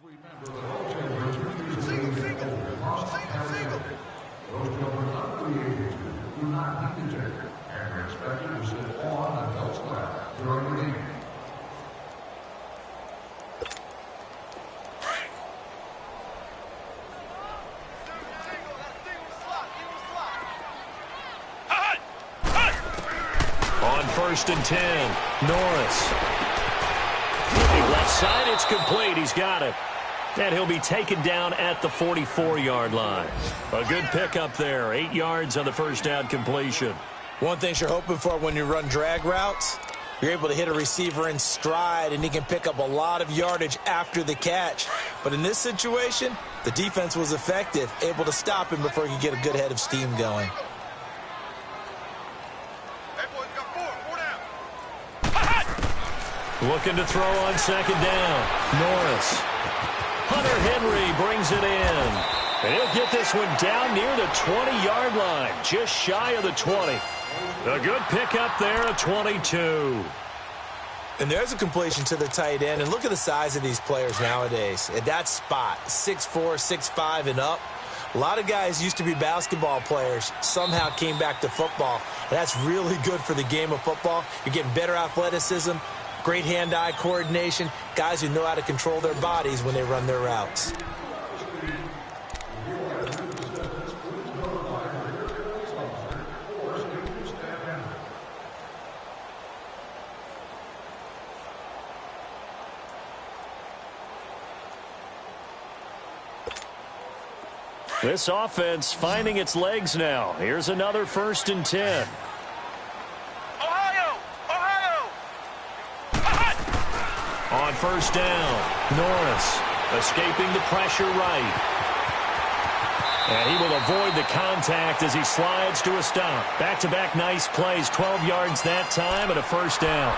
On 1st and 10, Norris. Looking left side, it's complete. He's got it. And he'll be taken down at the 44-yard line. A good pickup there. 8 yards on the first down completion. One thing you're hoping for when you run drag routes, you're able to hit a receiver in stride, and he can pick up a lot of yardage after the catch. But in this situation, the defense was effective, able to stop him before he could get a good head of steam going. Looking to throw on 2nd down. Norris. Hunter Henry brings it in. And he'll get this one down near the 20-yard line, just shy of the 20. A good pickup there at 22. And there's a completion to the tight end. And look at the size of these players nowadays. At that spot, 6'4", 6'5", and up. A lot of guys used to be basketball players, somehow came back to football. And that's really good for the game of football. You're getting better athleticism, great hand-eye coordination, guys who know how to control their bodies when they run their routes. This offense finding its legs now. Here's another 1st and 10. On 1st down, Norris escaping the pressure right. And he will avoid the contact as he slides to a stop. Back-to-back nice plays, 12 yards that time and a 1st down.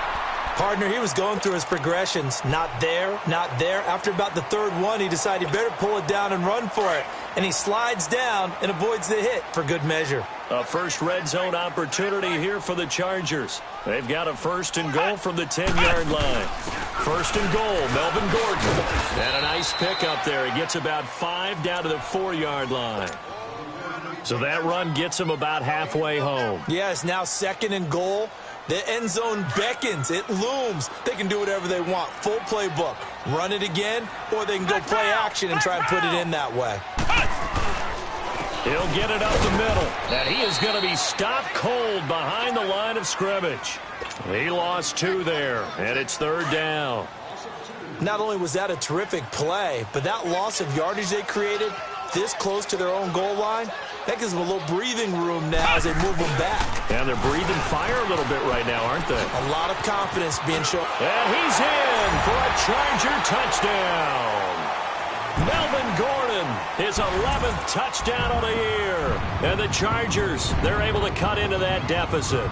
Partner, he was going through his progressions. Not there, not there. After about the 3rd one, he decided he better pull it down and run for it. And he slides down and avoids the hit for good measure. A first red zone opportunity here for the Chargers. They've got a 1st and goal from the 10-yard line. 1st and goal, Melvin Gordon. And a nice pickup there. He gets about 5 down to the 4-yard line. So that run gets him about halfway home. Yes, now 2nd and goal. The end zone beckons. It looms. They can do whatever they want. Full playbook. Run it again, or they can go play action and try and put it in that way. He'll get it up the middle. And he is going to be stopped cold behind the line of scrimmage. He lost 2 there, and it's 3rd down. Not only was that a terrific play, but that loss of yardage they created this close to their own goal line, that gives them a little breathing room now as they move them back. And they're breathing fire a little bit right now, aren't they? A lot of confidence being shown. And he's in for a Charger touchdown. Melvin Gordon, his 11th touchdown of the year. And the Chargers, they're able to cut into that deficit.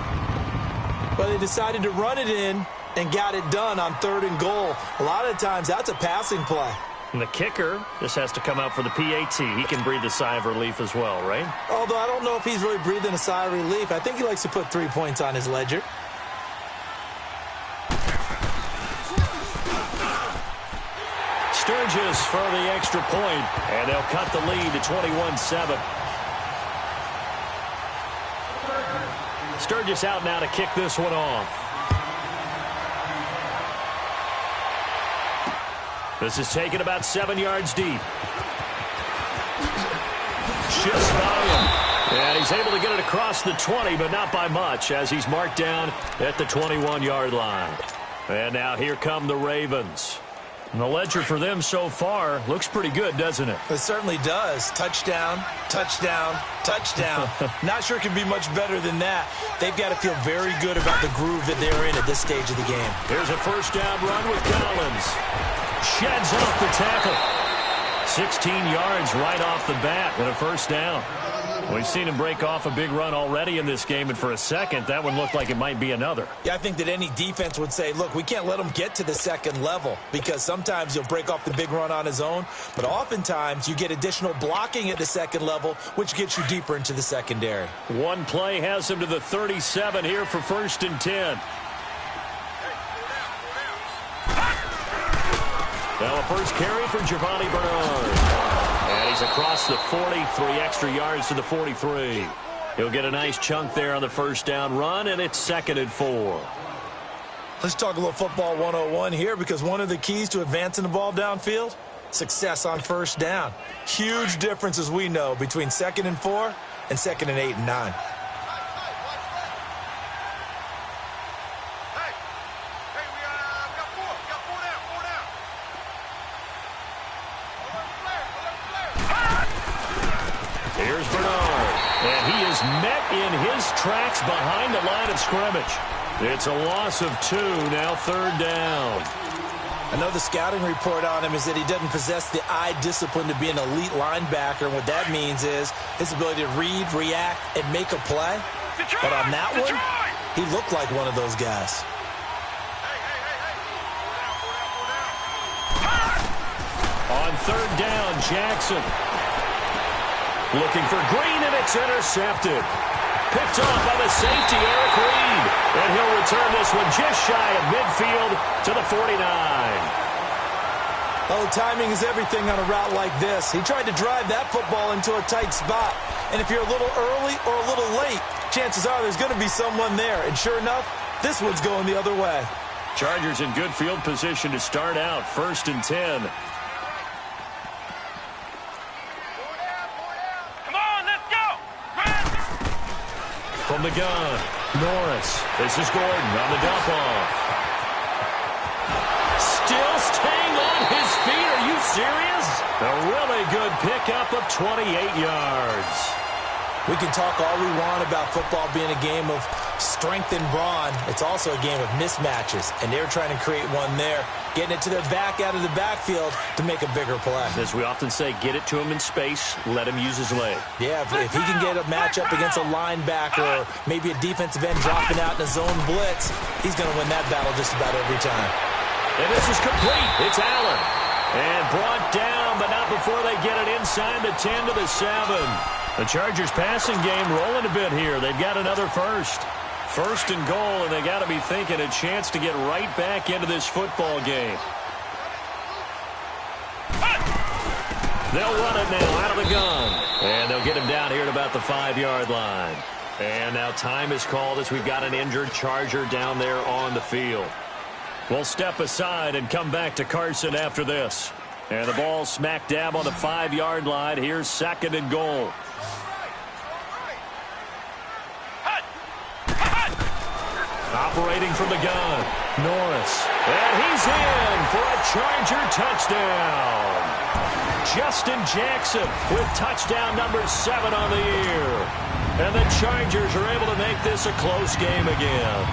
But they decided to run it in and got it done on 3rd and goal. A lot of times, that's a passing play. And the kicker just has to come out for the PAT. He can breathe a sigh of relief as well, right? Although I don't know if he's really breathing a sigh of relief. I think he likes to put 3 points on his ledger. Sturgis for the extra point, and they'll cut the lead to 21-7. Sturgis out now to kick this one off. This is taken about 7 yards deep. Shifts volume. And he's able to get it across the 20, but not by much, as he's marked down at the 21-yard line. And now here come the Ravens. And the ledger for them so far looks pretty good, doesn't it? It certainly does. Touchdown, touchdown, touchdown. Not sure it can be much better than that. They've got to feel very good about the groove that they're in at this stage of the game. Here's a 1st down run with Collins. Sheds off the tackle. 16 yards right off the bat and a 1st down. We've seen him break off a big run already in this game, and for a second, that one looked like it might be another. Yeah, I think that any defense would say, look, we can't let him get to the 2nd level, because sometimes he'll break off the big run on his own, but oftentimes you get additional blocking at the 2nd level, which gets you deeper into the secondary. One play has him to the 37 here for 1st and 10. Now a first carry for Giovanni Bernard. And he's across the 40, 3 extra yards to the 43. He'll get a nice chunk there on the first down run, and it's 2nd and 4. Let's talk a little football 101 here, because one of the keys to advancing the ball downfield, success on first down. Huge difference, as we know, between 2nd and 4 and 2nd and 8 and 9. Here's Bernard, and he is met in his tracks behind the line of scrimmage. It's a loss of 2, now 3rd down. I know the scouting report on him is that he doesn't possess the eye discipline to be an elite linebacker, and what that means is his ability to read, react, and make a play. But on that one, he looked like one of those guys. On 3rd down, Jackson. Looking for Green, and it's intercepted. Picked off by the safety, Eric Reed. And he'll return this one just shy of midfield to the 49. Oh, timing is everything on a route like this. He tried to drive that football into a tight spot. And if you're a little early or a little late, chances are there's going to be someone there. And sure enough, this one's going the other way. Chargers in good field position to start out. 1st and 10. From the gun, Norris. This is Gordon on the dump-off. Still staying on his feet. Are you serious? A really good pickup of 28 yards. We can talk all we want about football being a game of strength and brawn. It's also a game of mismatches, and they're trying to create one there, getting it to their back out of the backfield to make a bigger play. As we often say, get it to him in space, let him use his leg. Yeah, if he can get a matchup against a linebacker or maybe a defensive end dropping out in a zone blitz, he's going to win that battle just about every time. And this is complete. It's Allen. And brought down, but not before they get it inside the 10 to the 7. The Chargers passing game rolling a bit here. They've got another first. 1st and goal, and they got to be thinking a chance to get right back into this football game. They'll run it now out of the gun. And they'll get him down here at about the 5-yard line. And now time is called as we've got an injured Charger down there on the field. We'll step aside and come back to Carson after this. And the ball smack dab on the 5-yard line. Here's 2nd and goal. Operating from the gun, Norris. And he's in for a Charger touchdown. Justin Jackson with touchdown number 7 on the year. And the Chargers are able to make this a close game again.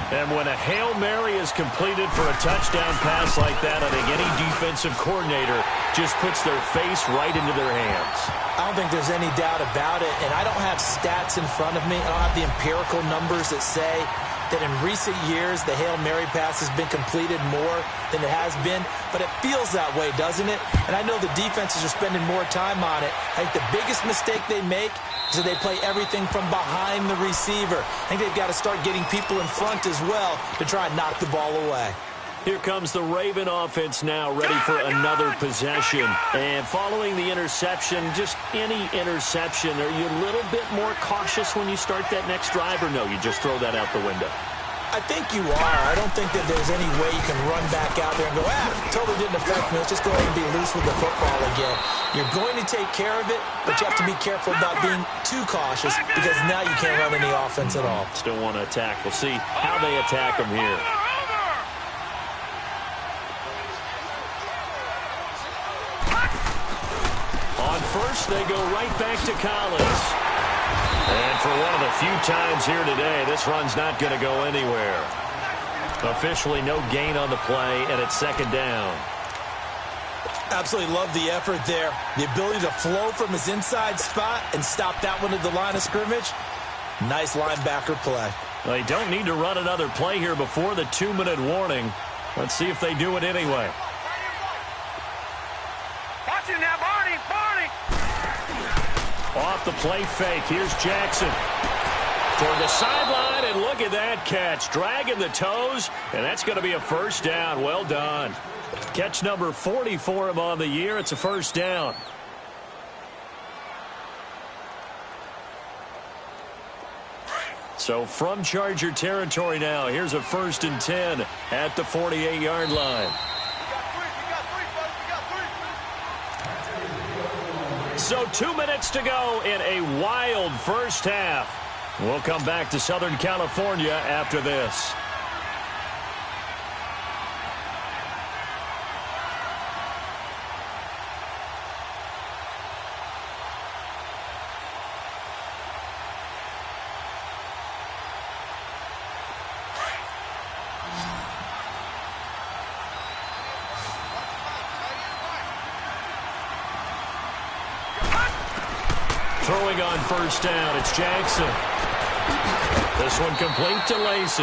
And when a Hail Mary is completed for a touchdown pass like that, I think any defensive coordinator just puts their face right into their hands. I don't think there's any doubt about it, and I don't have stats in front of me. I don't have the empirical numbers that say that in recent years the Hail Mary pass has been completed more than it has been, but it feels that way, doesn't it? And I know the defenses are spending more time on it. I think the biggest mistake they make is that they play everything from behind the receiver. I think they've got to start getting people in front as well to try and knock the ball away. Here comes the Raven offense now, ready for another possession. And following the interception, just any interception, are you a little bit more cautious when you start that next drive, or no, you just throw that out the window? I think you are. I don't think that there's any way you can run back out there and go, totally didn't affect me. Let's just go ahead and be loose with the football again. You're going to take care of it, but you have to be careful about being too cautious because now you can't run any offense at all. Still want to attack. We'll see how they attack them here. On first, they go right back to Collins. And for one of the few times here today, this run's not going to go anywhere. Officially no gain on the play, and it's 2nd down. Absolutely love the effort there. The ability to flow from his inside spot and stop that one at the line of scrimmage. Nice linebacker play. They don't need to run another play here before the 2-minute warning. Let's see if they do it anyway. Watch him now, Barney! Off the play fake, here's Jackson. Toward the sideline, and look at that catch. Dragging the toes, and that's going to be a first down. Well done. Catch number 40 for him on the year. It's a first down. So from Charger territory now, here's a 1st and 10 at the 48-yard line. So 2 minutes to go in a wild first half. We'll come back to Southern California after this. Throwing on first down, it's Jackson. This one complete to Lacey.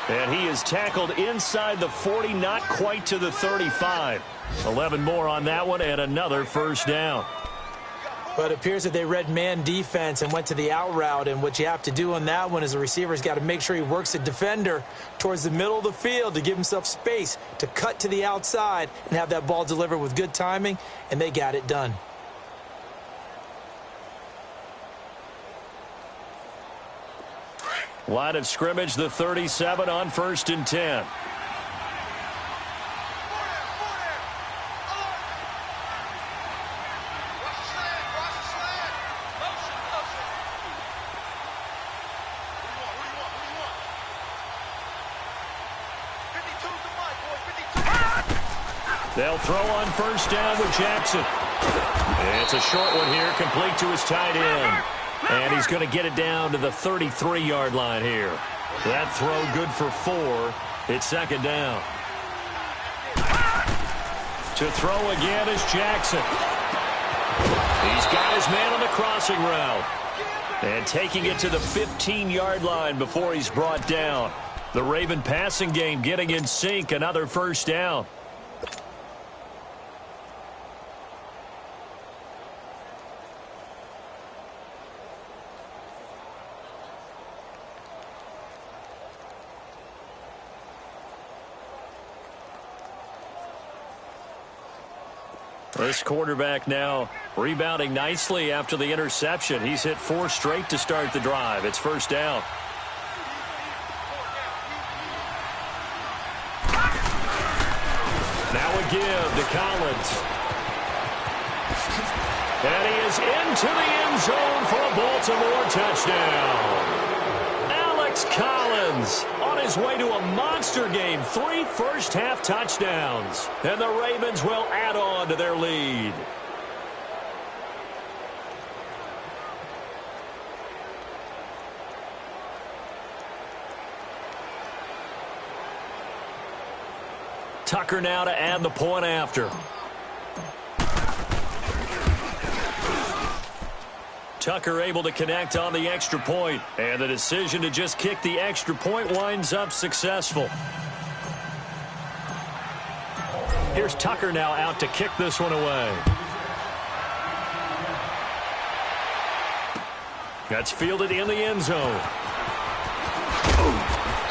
And he is tackled inside the 40, not quite to the 35. 11 more on that one and another first down. But it appears that they read man defense and went to the out route. And what you have to do on that one is the receiver's got to make sure he works the defender towards the middle of the field to give himself space to cut to the outside and have that ball delivered with good timing. And they got it done. Line of scrimmage, the 37 on 1st and 10. They'll throw on first down with Jackson. It's a short one here, complete to his tight end. And he's going to get it down to the 33-yard line here. That throw good for 4. It's 2nd down. To throw again is Jackson. He's got his man on the crossing route. And taking it to the 15-yard line before he's brought down. The Raven passing game getting in sync. Another first down. This quarterback now rebounding nicely after the interception. He's hit 4 straight to start the drive. It's first down. Now a give to Collins. And he is into the end zone for a Baltimore touchdown. Alex Collins on his way to a monster game. 3 first-half touchdowns. And the Ravens will add on to their lead. Tucker now to add the point after. Tucker able to connect on the extra point, and the decision to just kick the extra point winds up successful. Here's Tucker now out to kick this one away. That's fielded in the end zone.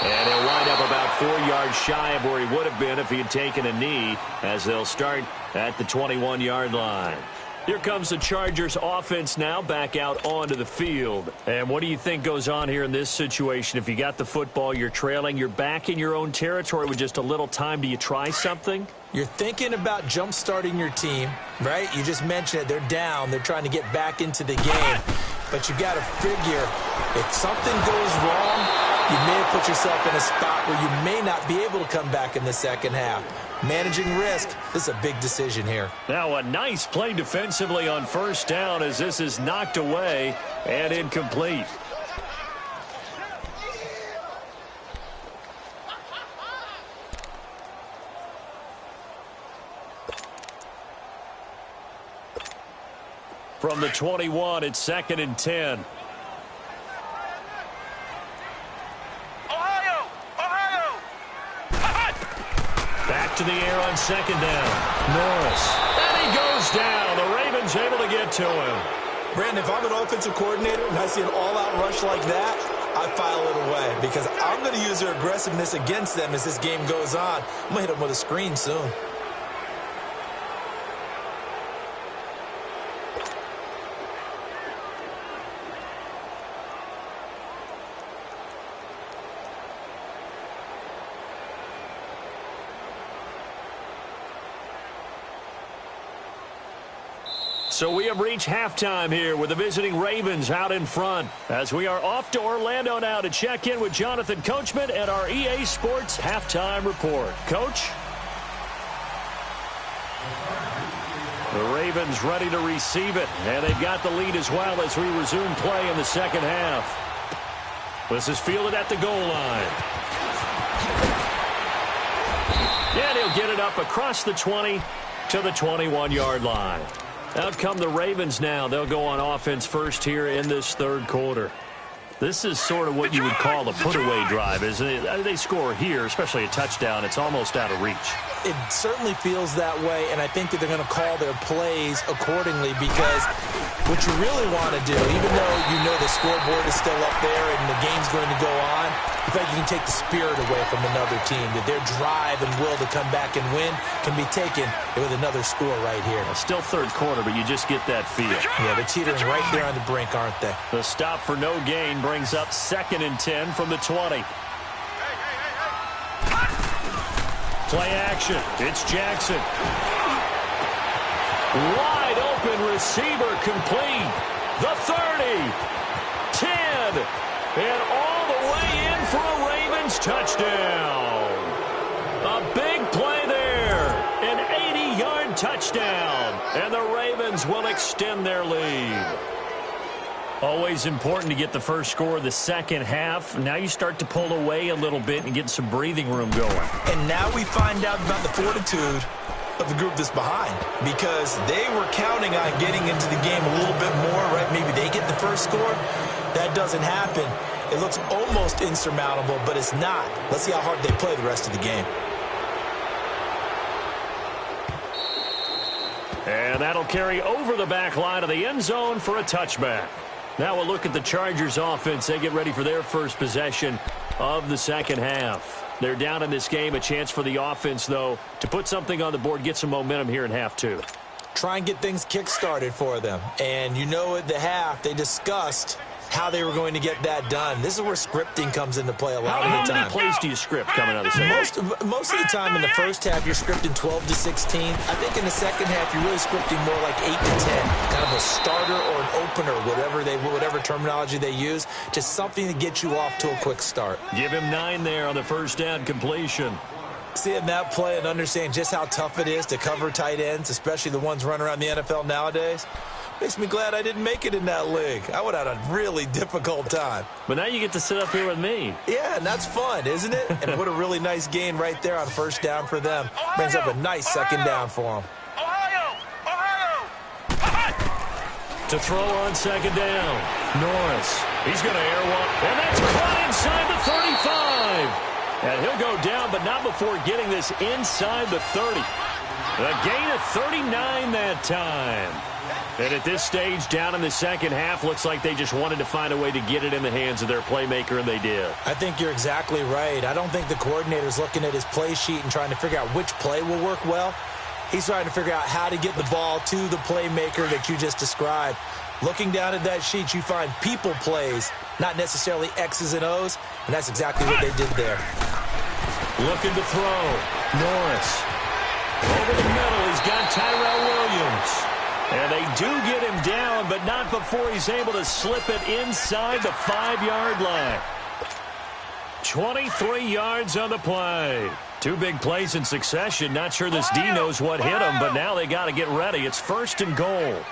And he'll wind up about 4 yards shy of where he would have been if he had taken a knee, as they'll start at the 21-yard line. Here comes the Chargers offense now back out onto the field. And what do you think goes on here in this situation? If you got the football, you're trailing, you're back in your own territory with just a little time. Do you try something? You're thinking about jump-starting your team, right? You just mentioned it. They're down. They're trying to get back into the game. But you got to figure if something goes wrong, you may have put yourself in a spot where you may not be able to come back in the second half. Managing risk, this is a big decision here. Now a nice play defensively on first down as this is knocked away and incomplete. From the 21, it's 2nd and 10. Back to the air on 2nd down. Norris. And he goes down. The Ravens able to get to him. Brandon, if I'm an offensive coordinator and I see an all-out rush like that, I file it away because I'm going to use their aggressiveness against them as this game goes on. I'm going to hit them with a screen soon. So we have reached halftime here with the visiting Ravens out in front as we are off to Orlando now to check in with Jonathan Coachman and our EA Sports halftime report. Coach? The Ravens ready to receive it, and they've got the lead as well as we resume play in the second half. This is fielded at the goal line. And he'll get it up across the 20 to the 21-yard line. Out come the Ravens now. They'll go on offense first here in this third quarter. This is sort of what you would call a put-away drive, isn't it? They score here, especially a touchdown. It's almost out of reach. It certainly feels that way, and I think that they're going to call their plays accordingly because what you really want to do, even though you know the scoreboard is still up there and the game's going to go on, you feel like you can take the spirit away from another team, that their drive and will to come back and win can be taken with another score right here. Still third quarter, but you just get that feel. Yeah, they're teetering right there on the brink, aren't they? The stop for no gain brings up 2nd and 10 from the 20. Play action. It's Jackson. Wide open receiver complete. The 30. 10. And all the way in for a Ravens touchdown. A big play there. An 80-yard touchdown. And the Ravens will extend their lead. Always important to get the first score of the second half. Now you start to pull away a little bit and get some breathing room going. And now we find out about the fortitude of the group that's behind because they were counting on getting into the game a little bit more, right? Maybe they get the first score. That doesn't happen. It looks almost insurmountable, but it's not. Let's see how hard they play the rest of the game. And that'll carry over the back line of the end zone for a touchback. Now we'll look at the Chargers offense. They get ready for their first possession of the second half. They're down in this game. A chance for the offense, though, to put something on the board, get some momentum here in half two. Try and get things kick-started for them. And you know at the half, they discussed how they were going to get that done. This is where scripting comes into play a lot of the time. How many plays do you script coming out of the second? Most of the time in the first half, you're scripting 12 to 16. I think in the second half, you're really scripting more like 8 to 10. Kind of a starter or an opener, whatever terminology they use. Just something to get you off to a quick start. Give him 9 there on the first down completion. Seeing that play and understanding just how tough it is to cover tight ends, especially the ones running around the NFL nowadays, makes me glad I didn't make it in that league. I would have had a really difficult time. But now you get to sit up here with me. Yeah, and that's fun, isn't it? And what a really nice gain right there on first down for them. Brings up a nice second down for them. To throw on second down. Norris. He's going to air one. And that's caught inside the 35. And he'll go down, but not before getting this inside the 30. A gain of 39 that time. And at this stage, down in the second half, looks like they just wanted to find a way to get it in the hands of their playmaker, and they did. I think you're exactly right. I don't think the coordinator's looking at his play sheet and trying to figure out which play will work well. He's trying to figure out how to get the ball to the playmaker that you just described. Looking down at that sheet, you find people plays, not necessarily X's and O's, and that's exactly what they did there. Looking to throw. Norris. Over the middle, he's got Tyrell Williams. And they do get him down, but not before he's able to slip it inside the 5-yard line. 23 yards on the play. 2 big plays in succession. Not sure this D knows what hit him, but now they got to get ready. It's 1st and goal.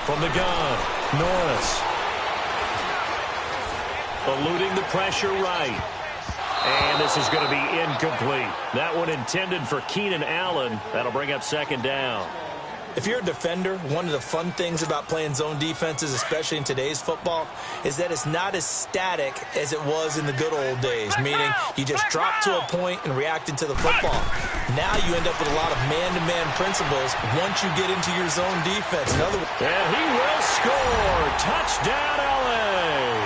From the gun, Norris. Eluding the pressure right. And this is going to be incomplete. That one intended for Keenan Allen. That'll bring up 2nd down. If you're a defender, one of the fun things about playing zone defenses, especially in today's football, is that it's not as static as it was in the good old days, meaning you just drop to a point and reacted to the football. Now you end up with a lot of man-to-man principles once you get into your zone defense. And he will score. Touchdown, LA.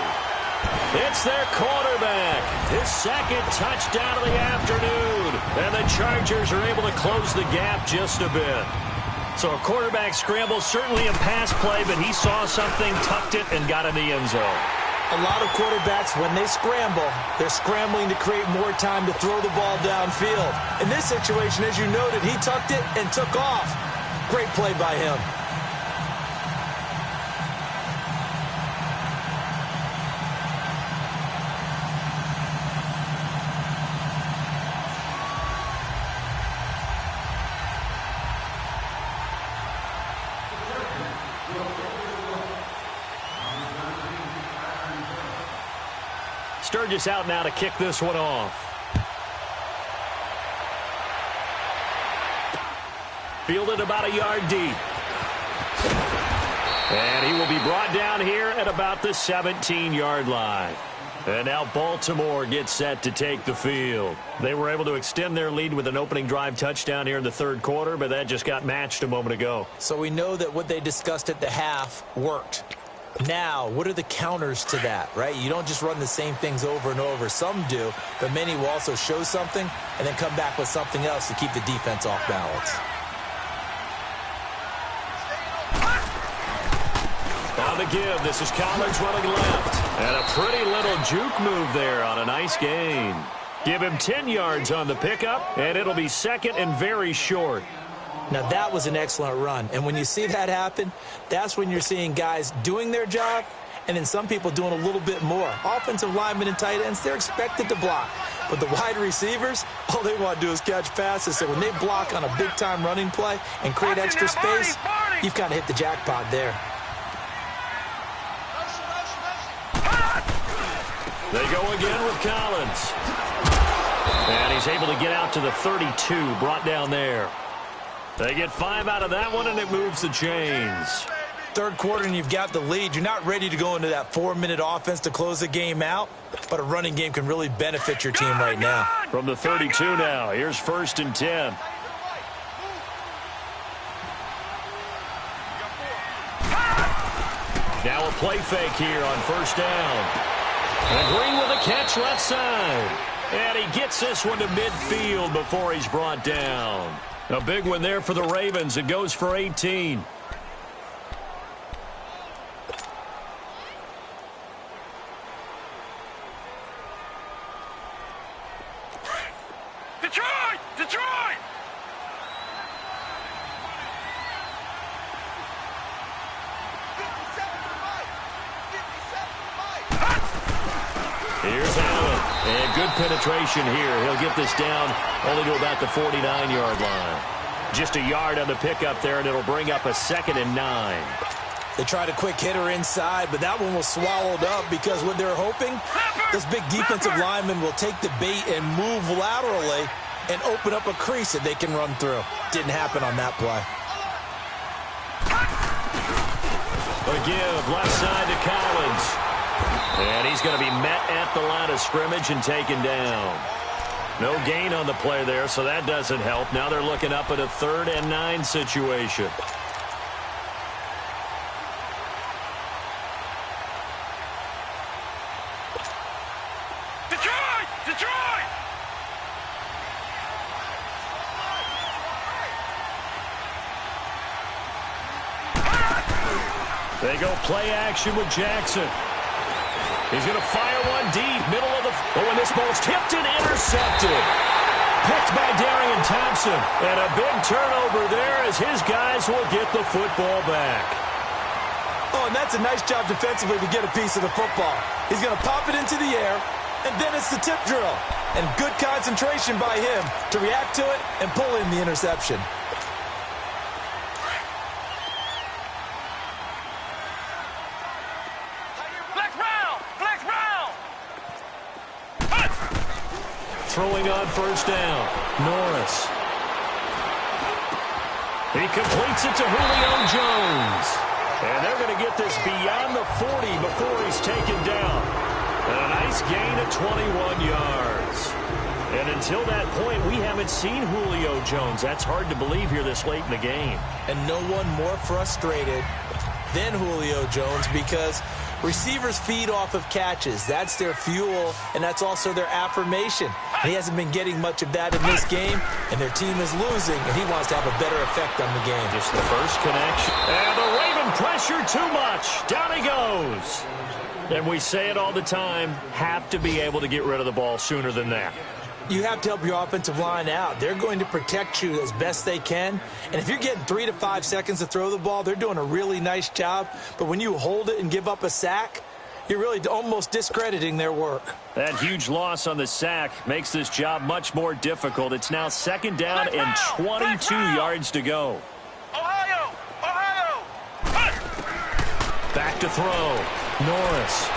It's their quarterback. His 2nd touchdown of the afternoon. And the Chargers are able to close the gap just a bit. So a quarterback scramble, certainly a pass play, but he saw something, tucked it, and got in the end zone. A lot of quarterbacks, when they scramble, they're scrambling to create more time to throw the ball downfield. In this situation, as you noted, he tucked it and took off. Great play by him. Sturgis out now to kick this one off. Fielded about a yard deep. And he will be brought down here at about the 17-yard line. And now Baltimore gets set to take the field. They were able to extend their lead with an opening drive touchdown here in the third quarter, but that just got matched a moment ago. So we know that what they discussed at the half worked. Now, what are the counters to that, right? You don't just run the same things over and over. Some do, but many will also show something and then come back with something else to keep the defense off balance. On the give, this is Collins running left. And a pretty little juke move there on a nice gain. Give him 10 yards on the pickup, and it'll be second and very short. Now, that was an excellent run. And when you see that happen, that's when you're seeing guys doing their job and then some people doing a little bit more. Offensive linemen and tight ends, they're expected to block. But the wide receivers, all they want to do is catch passes. So when they block on a big-time running play and create extra space, you've kind of hit the jackpot there. They go again with Collins. And he's able to get out to the 32, brought down there. They get 5 out of that one, and it moves the chains. Third quarter, and you've got the lead. You're not ready to go into that 4-minute offense to close the game out, but a running game can really benefit your team right now. From the 32 now, here's 1st and 10. Now a play fake here on 1st down. And Green with a catch left side. And he gets this one to midfield before he's brought down. A big one there for the Ravens. It goes for 18. Detroit! Detroit! Here's Allen. And good penetration here. He'll get this down only to about the 49-yard line. Just a yard on the pickup there, and it'll bring up a 2nd and 9. They tried a quick hitter inside, but that one was swallowed up because what they're hoping, this big defensive lineman will take the bait and move laterally and open up a crease that they can run through. Didn't happen on that play. A give left side to Collins. And he's going to be met at the line of scrimmage and taken down. No gain on the play there, so that doesn't help. Now they're looking up at a 3rd and 9 situation. Detroit! Detroit! They go play action with Jackson. He's going to fire one deep, middle of the... Oh, and this ball's tipped and intercepted. Picked by Darian Thompson. And a big turnover there as his guys will get the football back. Oh, and that's a nice job defensively to get a piece of the football. He's going to pop it into the air, and then it's the tip drill. And good concentration by him to react to it and pull in the interception. Throwing on 1st down, Norris. He completes it to Julio Jones. And they're going to get this beyond the 40 before he's taken down. And a nice gain of 21 yards. And until that point, we haven't seen Julio Jones. That's hard to believe here this late in the game. And no one more frustrated than Julio Jones because receivers feed off of catches. That's their fuel, and that's also their affirmation. And he hasn't been getting much of that in this game, and their team is losing, and he wants to have a better effect on the game. Just the first connection. And the Raven pressure too much. Down he goes. And we say it all the time, have to be able to get rid of the ball sooner than that. You have to help your offensive line out. They're going to protect you as best they can. And if you're getting 3 to 5 seconds to throw the ball, they're doing a really nice job. But when you hold it and give up a sack, you're really almost discrediting their work. That huge loss on the sack makes this job much more difficult. It's now 2nd down and 22 yards to go. Ohio! Ohio! Back to throw. Norris.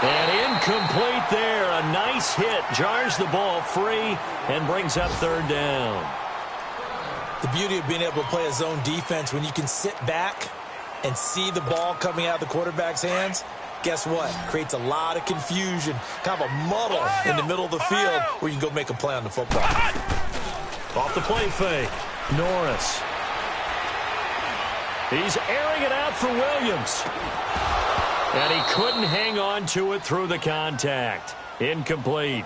And incomplete there. A nice hit. Jars the ball free and brings up 3rd down. The beauty of being able to play a zone defense when you can sit back and see the ball coming out of the quarterback's hands, guess what? Creates a lot of confusion, kind of a muddle in the middle of the field where you can go make a play on the football. Off the play fake. Norris. He's airing it out for Williams. And he couldn't hang on to it through the contact. Incomplete.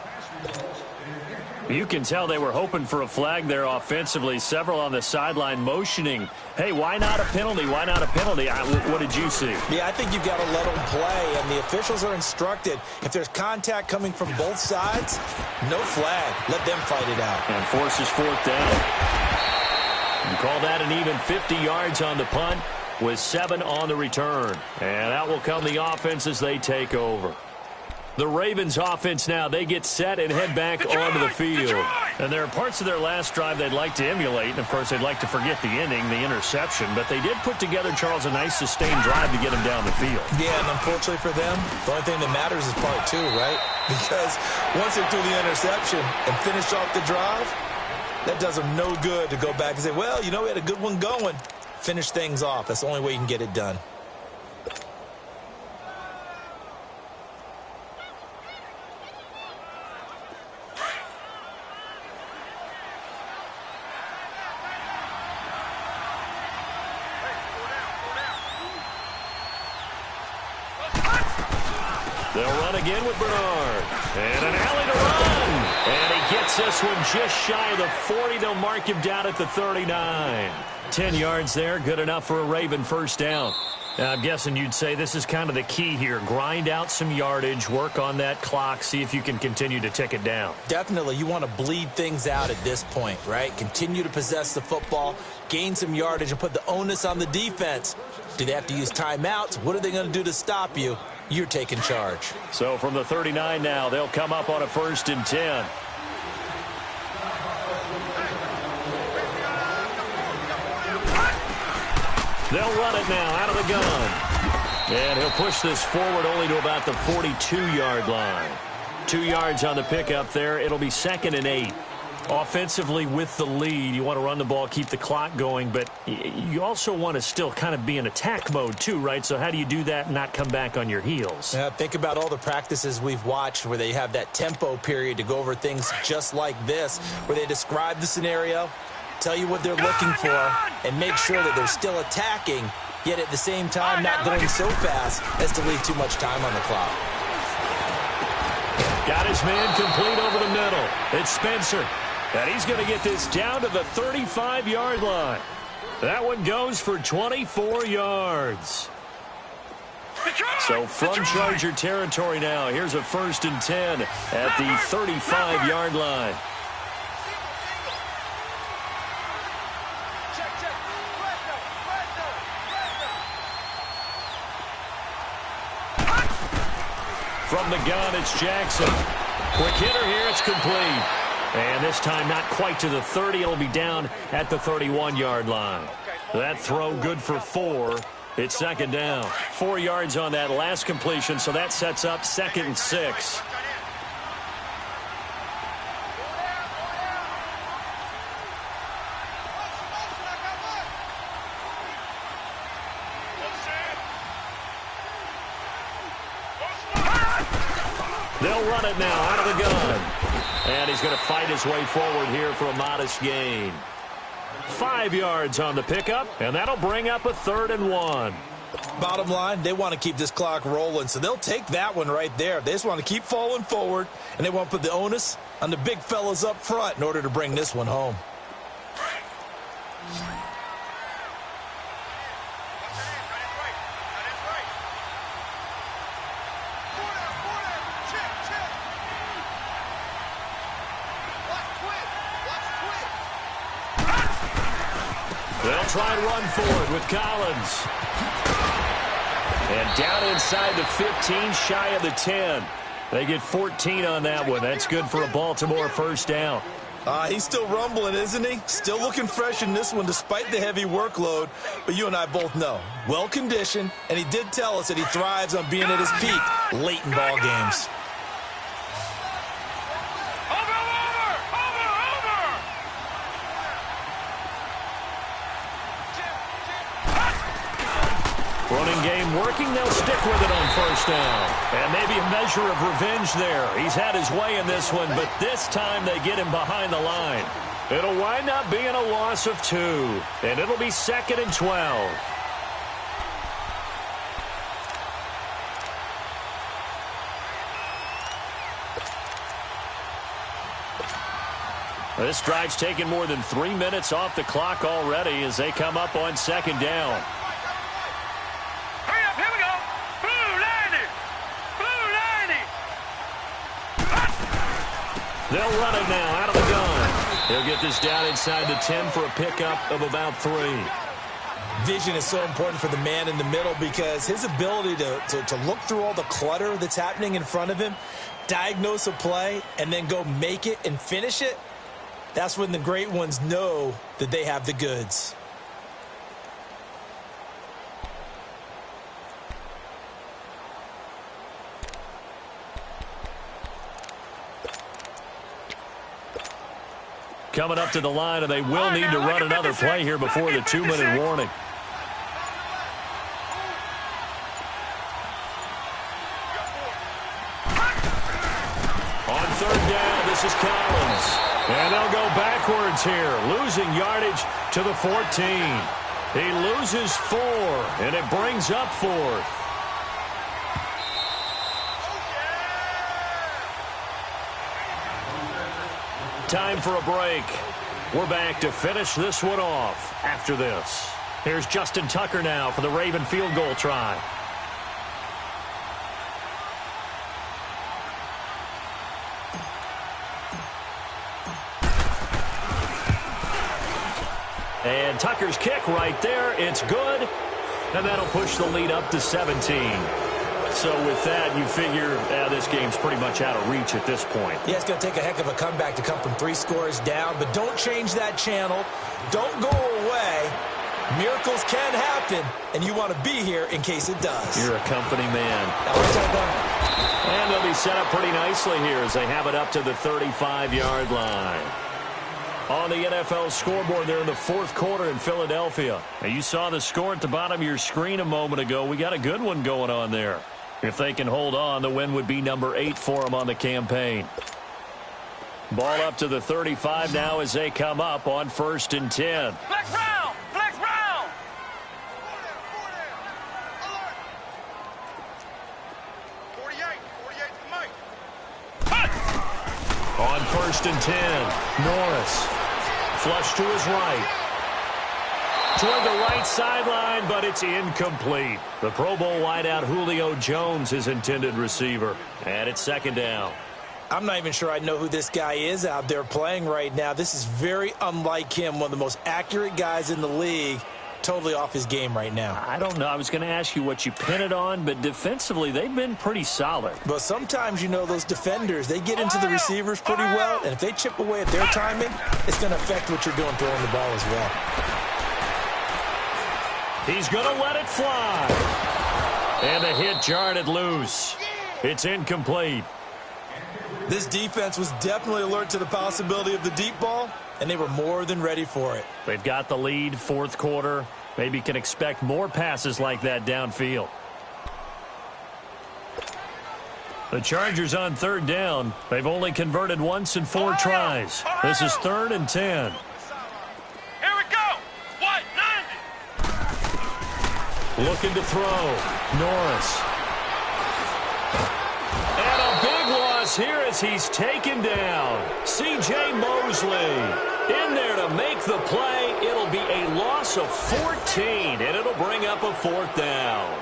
You can tell they were hoping for a flag there offensively. Several on the sideline motioning. Hey, why not a penalty? Why not a penalty? What did you see? Yeah, I think you've got to let them play, and the officials are instructed. If there's contact coming from both sides, no flag. Let them fight it out. And forces 4th down. You call that an even 50 yards on the punt with 7 on the return. And out will come the offense as they take over. The Ravens offense now, they get set and head back onto the field. And there are parts of their last drive they'd like to emulate. And, of course, they'd like to forget the inning, the interception. But they did put together, Charles, a nice sustained drive to get them down the field. Yeah, and unfortunately for them, the only thing that matters is part 2, right? Because once they threw the interception and finished off the drive, that does them no good to go back and say, well, you know, we had a good one going. Finish things off. That's the only way you can get it done. They'll run again with Bernard. And an alley to run. And he gets this one just shy of the 40. They'll mark him down at the 39. 10 yards there. Good enough for a Raven first down. Now, I'm guessing you'd say this is kind of the key here. Grind out some yardage. Work on that clock. See if you can continue to tick it down. Definitely. You want to bleed things out at this point, right? Continue to possess the football, gain some yardage, and put the onus on the defense. Do they have to use timeouts? What are they going to do to stop you? You're taking charge. So from the 39 now, they'll come up on a 1st and 10. They'll run it now out of the gun. And he'll push this forward only to about the 42-yard line. 2 yards on the pickup there. It'll be 2nd and 8. Offensively with the lead, you want to run the ball, keep the clock going, but you also want to still kind of be in attack mode too, right? So how do you do that and not come back on your heels? Yeah, think about all the practices we've watched where they have that tempo period to go over things just like this, where they describe the scenario, tell you what they're looking for, and make sure that they're still attacking, yet at the same time not going so fast as to leave too much time on the clock. Got his man complete over the middle. It's Spencer. And he's going to get this down to the 35-yard line. That one goes for 24 yards. So from Charger territory now, here's a 1st and 10 at the 35-yard line. From the gun, it's Jackson. Quick hitter here, it's complete. And this time not quite to the 30. It'll be down at the 31-yard line. That throw good for 4. It's 2nd down. 4 yards on that last completion, so that sets up 2nd and 6. They'll run it now out of the gun. And he's going to fight his way forward here for a modest gain. 5 yards on the pickup, and that'll bring up a 3rd and 1. Bottom line, they want to keep this clock rolling, so they'll take that one right there. They just want to keep falling forward, and they want to put the onus on the big fellas up front in order to bring this one home. They'll try and run for it with Collins. And down inside the 15, shy of the 10. They get 14 on that one. That's good for a Baltimore first down. He's still rumbling, isn't he? Still looking fresh in this one despite the heavy workload. But you and I both know, well-conditioned, and he did tell us that he thrives on being at his peak late in ball games. Running game working, they'll stick with it on first down. And maybe a measure of revenge there. He's had his way in this one, but this time they get him behind the line. It'll wind up being a loss of 2, and it'll be 2nd and 12. This drive's taken more than 3 minutes off the clock already as they come up on 2nd down. They'll run it now out of the gun. He'll get this down inside the 10 for a pickup of about 3. Vision is so important for the man in the middle because his ability to look through all the clutter that's happening in front of him, diagnose a play, and then go make it and finish it, that's when the great ones know that they have the goods. Coming up to the line, and they will need to run another play here before the 2-minute warning. On 3rd down, this is Collins. And they'll go backwards here, losing yardage to the 14. He loses 4, and it brings up 4th. Time for a break. We're back to finish this one off after this. Here's Justin Tucker now for the Raven field goal try. And Tucker's kick right there. It's good. And that'll push the lead up to 17. So with that, you figure this game's pretty much out of reach at this point. Yeah, it's going to take a heck of a comeback to come from 3 scores down, but don't change that channel. Don't go away. Miracles can happen, and you want to be here in case it does. You're a company man. And they'll be set up pretty nicely here as they have it up to the 35-yard line. On the NFL scoreboard there in the 4th quarter in Philadelphia. Now, you saw the score at the bottom of your screen a moment ago. We got a good one going on there. If they can hold on, the win would be number 8 for them on the campaign. Ball up to the 35 now as they come up on 1st and 10. Flex round! Flex round! On 1st and 10, Norris. Flush to his right. Toward the right sideline, but it's incomplete. The Pro Bowl wideout Julio Jones, his intended receiver. And it's 2nd down. I'm not even sure I know who this guy is out there playing right now. This is very unlike him, one of the most accurate guys in the league. Totally off his game right now. I don't know. I was going to ask you what you pin it on, but defensively, they've been pretty solid. But sometimes, you know, those defenders, they get into the receivers pretty well, and if they chip away at their timing, it's going to affect what you're doing throwing the ball as well. He's going to let it fly. And the hit jarred it loose. It's incomplete. This defense was definitely alert to the possibility of the deep ball, and they were more than ready for it. They've got the lead, 4th quarter. Maybe can expect more passes like that downfield. The Chargers on 3rd down. They've only converted once in 4 tries. This is 3rd and 10. Here we go! What? 90! Looking to throw. Norris. And a big loss here as he's taken down. C.J. Mosley in there to make the play. It'll be a loss of 14, and it'll bring up a 4th down.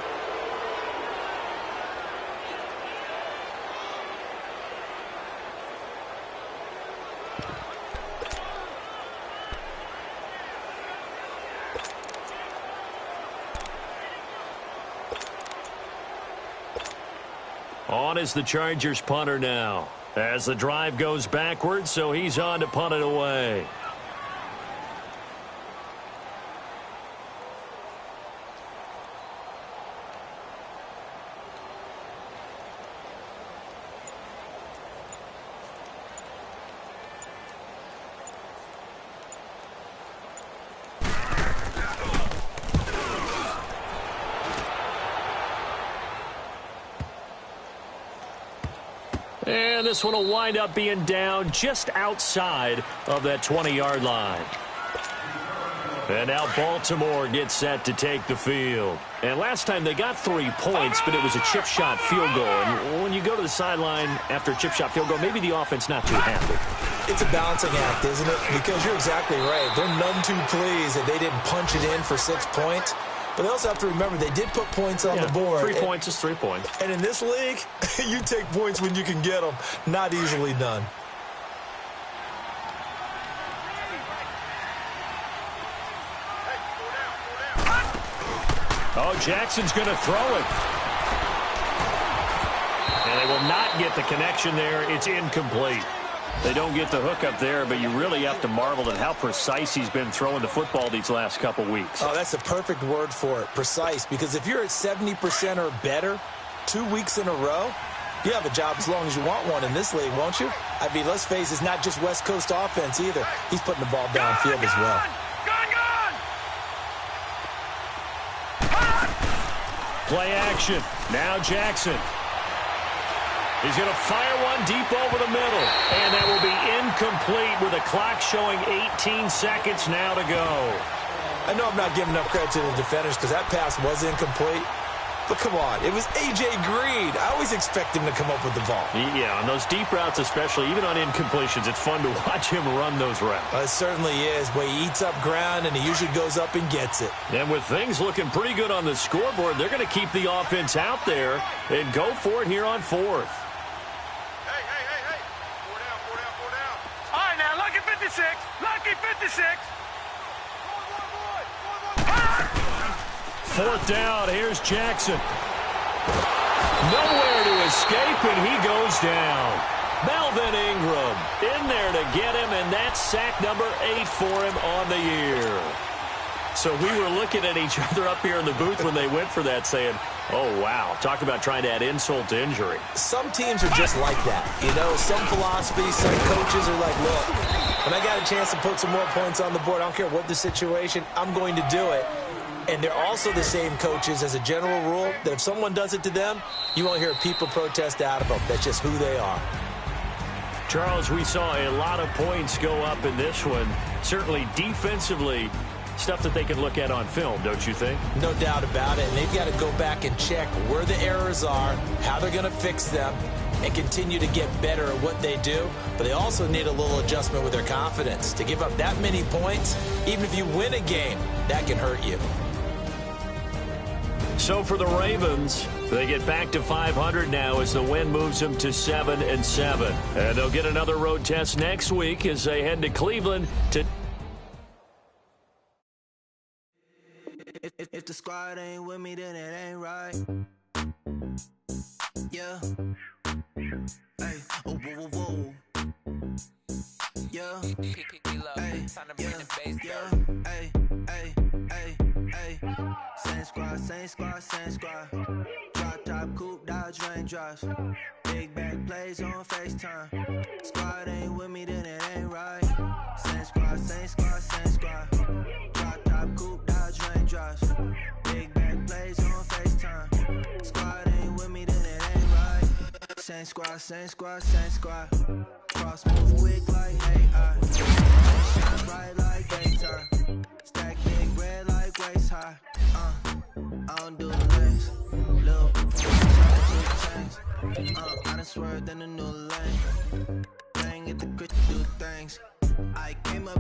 on as the Chargers punter now. As the drive goes backwards, so he's on to punt it away. And this one will wind up being down just outside of that 20-yard line. And now Baltimore gets set to take the field. And last time they got 3 points, but it was a chip shot field goal. And when you go to the sideline after a chip shot field goal, maybe the offense not too happy. It's a balancing act, isn't it? Because you're exactly right. They're none too pleased that they didn't punch it in for 6 points. But they also have to remember they did put points on the board. 3 points is 3 points. And in this league, you take points when you can get them. Not easily done. Oh, Jackson's going to throw it. And they will not get the connection there. It's incomplete. They don't get the hook up there, but you really have to marvel at how precise he's been throwing the football these last couple weeks. Oh, that's the perfect word for it, precise, because if you're at 70% or better 2 weeks in a row, you have a job as long as you want one in this league, won't you? I mean, let's face it, it's not just West Coast offense either. He's putting the ball downfield as well. Play action. Now Jackson. He's going to fire one deep over the middle. And that will be incomplete with the clock showing 18 seconds now to go. I know I'm not giving enough credit to the defenders because that pass was incomplete. But come on, it was A.J. Green. I always expect him to come up with the ball. Yeah, on those deep routes especially, even on incompletions, it's fun to watch him run those routes. It certainly is. But he eats up ground, and he usually goes up and gets it. And with things looking pretty good on the scoreboard, they're going to keep the offense out there and go for it here on 4th. Lucky 56. Lucky 56. 4th down. Here's Jackson. Nowhere to escape, and he goes down. Melvin Ingram in there to get him, and that's sack number 8 for him on the year. So we were looking at each other up here in the booth when they went for that saying, oh, wow, talk about trying to add insult to injury. Some teams are just like that. You know, some philosophies, some coaches are like, look, when I got a chance to put some more points on the board, I don't care what the situation, I'm going to do it. And they're also the same coaches as a general rule that if someone does it to them, you won't hear people protest out of them. That's just who they are. Charles, we saw a lot of points go up in this one. Certainly defensively, stuff that they can look at on film, don't you think? No doubt about it. And they've got to go back and check where the errors are, how they're going to fix them, and continue to get better at what they do. But they also need a little adjustment with their confidence. To give up that many points, even if you win a game, that can hurt you. So for the Ravens, they get back to 500 now as the win moves them to 7-7. And they'll get another road test next week as they head to Cleveland to... If the squad ain't with me, then it ain't right. Yeah. Hey. Oh, whoa, whoa, whoa. Yeah. Hey. Yeah. Hey. Hey. Hey. Hey. Same squad, same squad, same squad. Drop top, coupe, Dodge raindrops. Big back plays on FaceTime. Squad ain't with me, then it ain't right. Same squad, same squad, same squad. Drop top, coupe, Dodge raindrops. Big back plays on FaceTime. Squad ain't with me, then it ain't right. Same squad, same squad, same squad. Cross move quick like AI. Shine bright like daytime. Stack big red like waist high. I don't do the legs. Little chains. I done swerved in a new lane. Bang at the grit to do things. I came up,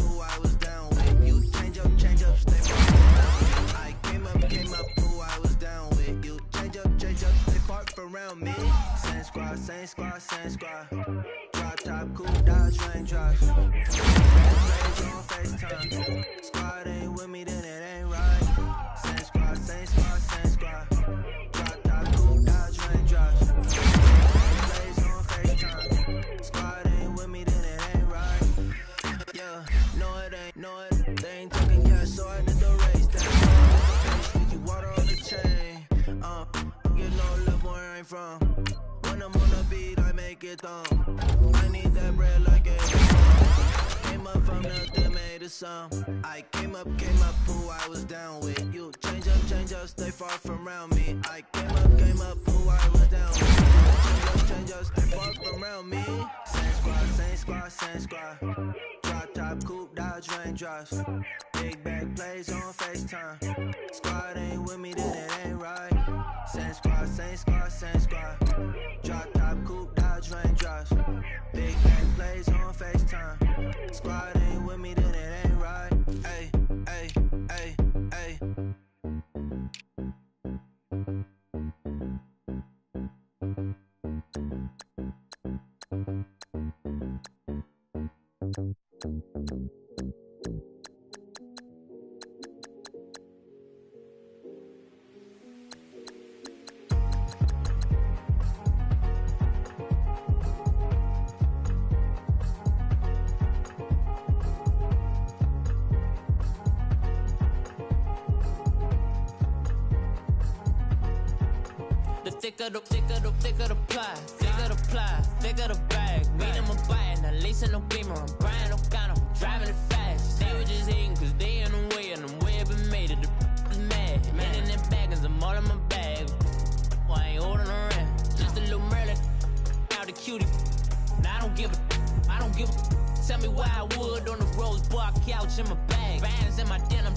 who I was down with. You change up, stay around. I came up, who I was down with. You change up, stay far around me. Same squad, same squad, same squad. Drop top, cool, Dodge raindrops. Bad plays on FaceTime. Squad ain't with me, then it ain't right. Same squad, same squad, same squad. Drop top, cool, Dodge raindrops. They ain't talking cash, so I did the race. That's sticky water on the chain. Get no love where I ain't from. When I'm on the beat, I make it thumb. I need that bread like it. Came up from nothing, made a sum. I came up, who I was down with. You change up, stay far from around me. I came up, who I was down with. Change up, stay far from around me. Same squad. Drop top, coupe, dodge, raindrops. Big bag plays on FaceTime. Squad ain't with me, then it ain't right. Same squad. Drop top, coupe, dodge, raindrops. Big bag plays on FaceTime. Squad ain't with me, then it ain't right. Ay. Thicker the ply, thicker the bag. Meet them a buying, at least in no beamer. I'm Brian O'Connor, I'm driving it fast. They were just hating cause they in the way, and I'm way up and made it. The is mad. Man in them baggins, I'm all in my bag. Why I ain't holding around? Just a little Merlin, out the cutie. Now I don't give a. Tell me why I would on the rose bar couch in my bag. Bands in my denim.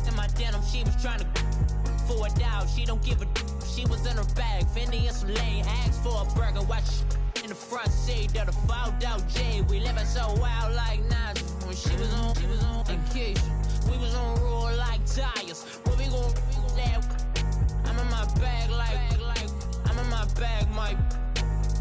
In my denim, she was trying to for it out. She don't give a. She was in her bag, Fendi and some lane hags for a burger. Watch in the front seat of the fouled out J. We living so wild like Nas. When she was on vacation, we was on roll like tires. What we gon' that? I'm in my bag like I'm in my bag, Mike.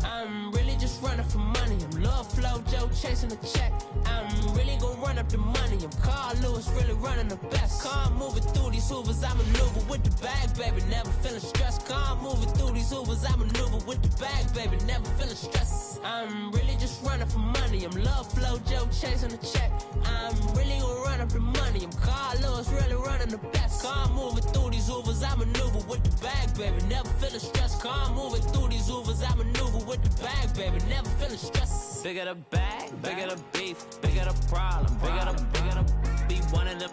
I'm really just running for money. I'm Love Flow Joe chasing the check. I'm really gon' run up the money. I'm Carl Lewis, really running the best. Car moving through these hoovers, I maneuver with the bag, baby. Never feeling stressed. Car moving through these hoovers, I maneuver with the bag, baby. Never feeling stressed. I'm really just running for money. I'm Love Flow Joe chasing the check. I'm really gon' run up the money. I'm Carl Lewis, really running the best. Car moving through these hoovers, I maneuver with the bag, baby. Never feeling stressed. Car moving through these hoovers, I maneuver with the bag, baby. Never feeling stressed. Bigger the bag, bigger the beef, bigger the problem, bigger the be one of the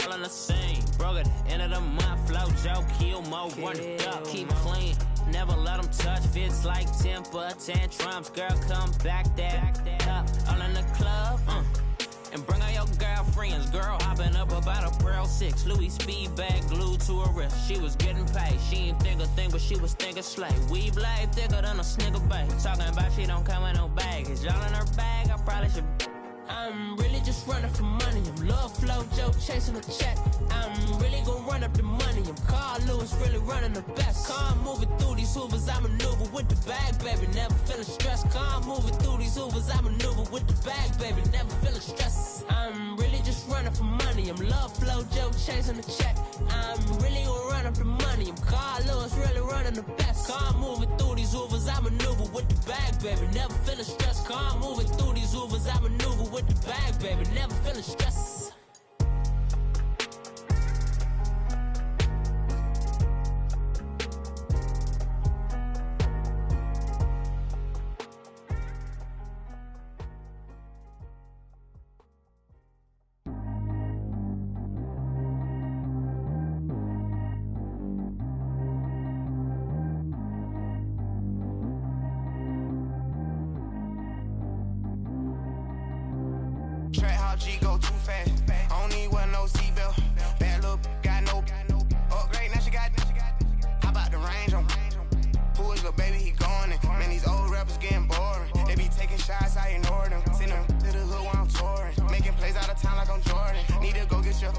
all in the same. Broke at the end of the month, Flow Joe, kill mo, run it up, keep clean. Never let them touch, fits like temper tantrums. Girl, come back that up, all in the club, and bring all your girlfriends. Girl hopping up about a Pearl 6 Louis speed bag glued to her wrist. She was getting paid, she ain't think a thing, but she was thinking slay. We blade thicker than a snicker bag. Talking about she don't come with no baggage. Y'all in her bag, I probably should. I'm really just running for money. I'm Love Flow Joe chasing the check. I'm really gon' run up the money. I'm Carl Lewis, really running the best. Car moving through these hoovers, I maneuver with the bag, baby. Never feeling stressed. Car moving through these hoovers, I maneuver with the bag, baby. Never feeling stressed. I'm really just running for money. I'm Love Flow Joe chasing the check. I'm really gon' run up the money. I'm Carl Lewis, really running the best. Car moving through these hoovers, I maneuver with the bag, baby. Never feeling stressed. Car moving through these hoovers, I maneuver with the bag, baby. Never feeling stressed. G go too fast. I don't need one no seatbelt. Bad look, got no upgrade. Now she got. How about the range on? Who is the baby? He going in. Man, these old rappers getting boring. They be taking shots, I ignore them. Send them to the hood while I'm touring. Making plays out of town like I'm Jordan. Need to go get your.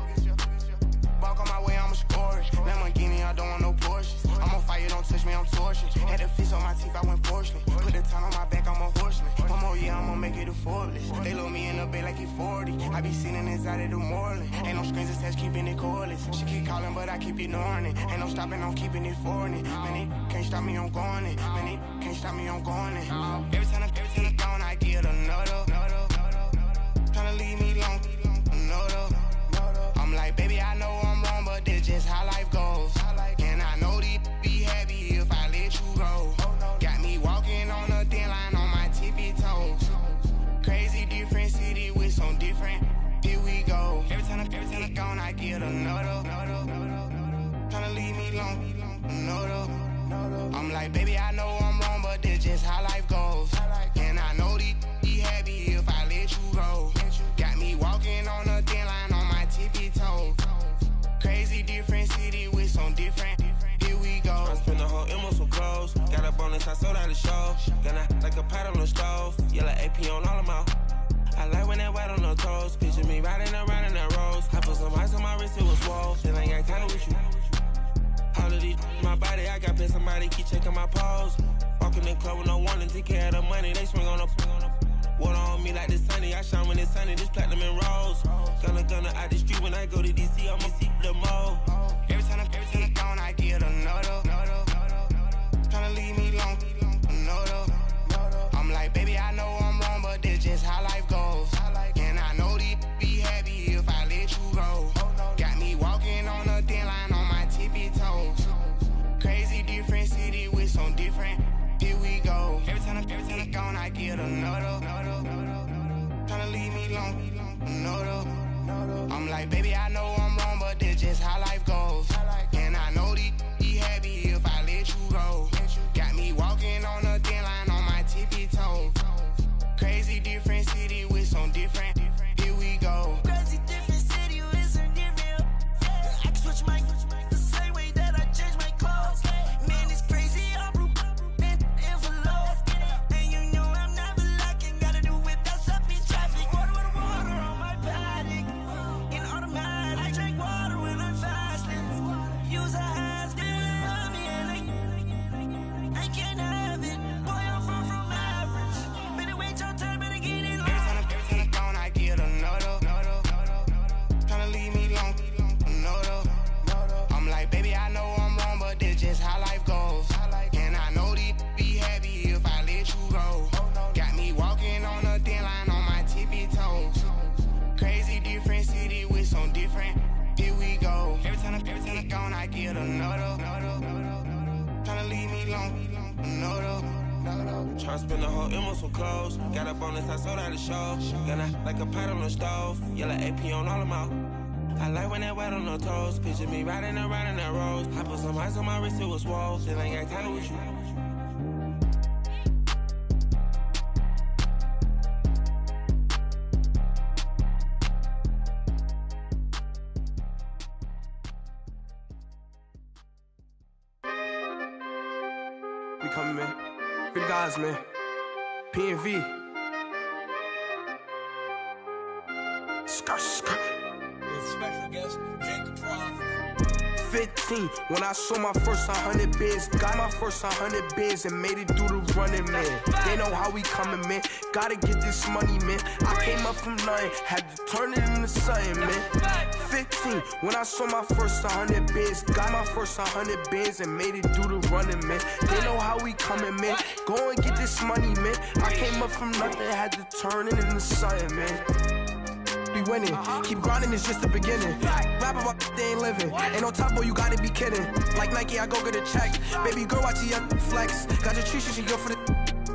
Walk on my way, I'ma score it. Lamborghini, I don't want no Porsches. I'm on fire, don't touch me, I'm tortured. Had the fish on my teeth, I went porcelain. Put the time on my back, I'm a horseman. One more year, I'ma make it affordless. They load me in the bed like he 40. I be sitting inside of the Moreland. Ain't no screens attached, keeping it cordless. She keep calling, but I keep ignoring it. Ain't no stopping, I'm keeping it for it. Man, it can't stop me, I'm going it. Man, it can't stop me, I'm going it. Every time I gone, I get another. Tryna leave another. Tryna leave me alone, another. I'm like, baby, I know I'm wrong, but that's just how life goes. And I know these be happy if I let you go. Got me walking on a thin line on my tippy toes. Crazy different city with some different. Here we go. I spent the whole M on some clothes. Got a bonus, I sold out the show. Gonna like a pot on the stove. Yellow AP on all of my. I like when that white on the toes. Picture me riding around in that rose. I put some ice on my wrist, it was swole. Still ain't got time with you. All of these my body, I got pay somebody keep checking my pose. Walking in the club with no warning, take care of the money. They swing on the water on me like the sunny. I shine when it's sunny, this platinum and rose. Gonna out the street when I go to DC, I'ma see the mo. Every time I'm gone, I get another. Tryna leave me alone, another. I'm like, baby, I know I'm wrong, but that's just how life goes. And I know these be happy if I let you go. Got me walking on a thin line on my tippy toes. Crazy different city with some different. Here we go. Every time I'm gone, I get another. Tryna leave me alone, another. I'm like, baby, I know I'm wrong, but that's just how life goes. And I know these be happy if I let you go. Got me walking on a thin line on my tippy toes. Crazy different city with some different. Here we go. Crazy different city with some different. I can switch my the same way that I change my clothes. Man, it's crazy. I'm blue and envelope. And you know I'm never lacking. Gotta do it, that's up in traffic. Water on my paddock. In automatic. I drink water when I'm fasting. Use a has on me and I can't have it. Boy, I'm far from average. Better wait your turn, better get it Every time I'm gone, I get another. Tryna leave me alone, another. I'm like, baby, I know I'm wrong, but that's just how life goes. And I know these be happy if I let you go. Got me walking on a thin line on my tippy toes. Crazy different city with some different. Here we go. Every time I'm gone, I get another. Tryna leave me alone, another. Tryna spend the whole M on some clothes. Got a bonus, I sold out the show. Gonna like a pot on the stove. Yellow AP on all of my. I like when that white on the toes. Picture me riding around in that rose. I put some ice on my wrist, it was swole. Still ain't got time with you. We coming, man. Free the guys, man. P&V. Skirt. Special guest, Jake Prof. 15, when I saw my first 100 bids. Got my first 100 bids and made it through the running, man. They know how we coming, man. Gotta get this money, man. I came up from nothing, had to turn it into something, man. 15, when I saw my first 100 bids. Got my first 100 bids and made it through the running, man. They know how we coming, man. Go and get this money, man. I came up from nothing, had to turn it into something, man. Be winning, keep grinding, it's just the beginning. Rap about they ain't living. Ain't no top boy, you gotta be kidding. Like Nike, I go get a check. Baby girl, watch your flex. Got your tree, she go for the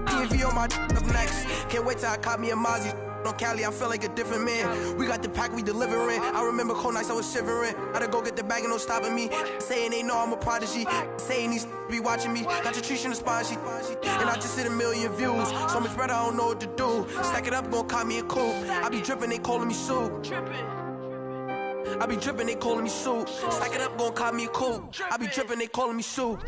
P&V on my up next. Can't wait till I caught me a Mozzie. On Cali, I feel like a different man. We got the pack, we delivering. I remember cold nights, I was shivering. Gotta go get the bag and no stopping me. Saying they know I'm a prodigy. Saying these be watching me. Got your tree in the spot, she. And I just hit 1 million views. So much better, I don't know what to do. Stack it up, gon' call me a coupe. I be dripping, they calling me soup. I be dripping, they calling me soup. Stack it up, gon' call me a coupe. I be dripping, they calling me soup.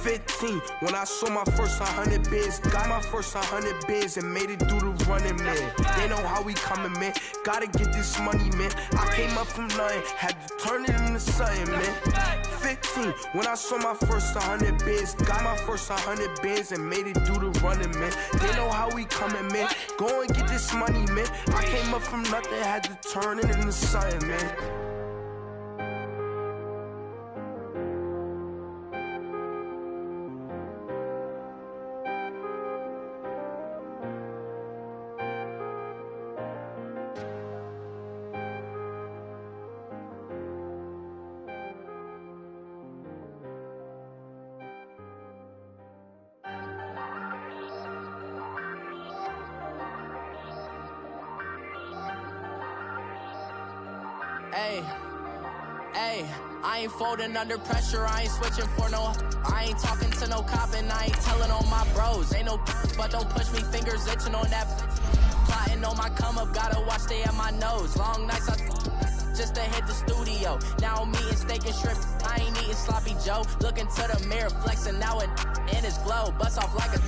15, when I saw my first 100 bids. Got my first 100 bids and made it through the running, man. They know how we coming, man. Gotta get this money, man. I came up from nothing, had to turn it into something, man. 15, when I saw my first 100 bids. Got my first 100 bids and made it through the running, man. They know how we coming, man. Go and get this money, man. I came up from nothing, had to turn it into something, man. Hey, Ayy, I ain't folding under pressure, I ain't switching for no. I ain't talking to no cop and I ain't telling on my bros. Ain't no but don't push me, fingers itching on that. Plotting on my come up, gotta watch stay at my nose. Long nights just to hit the studio. Now I'm eating steak and shrimp, I ain't eating sloppy Joe. Looking to the mirror, flexing now it in his glow. Bust off like a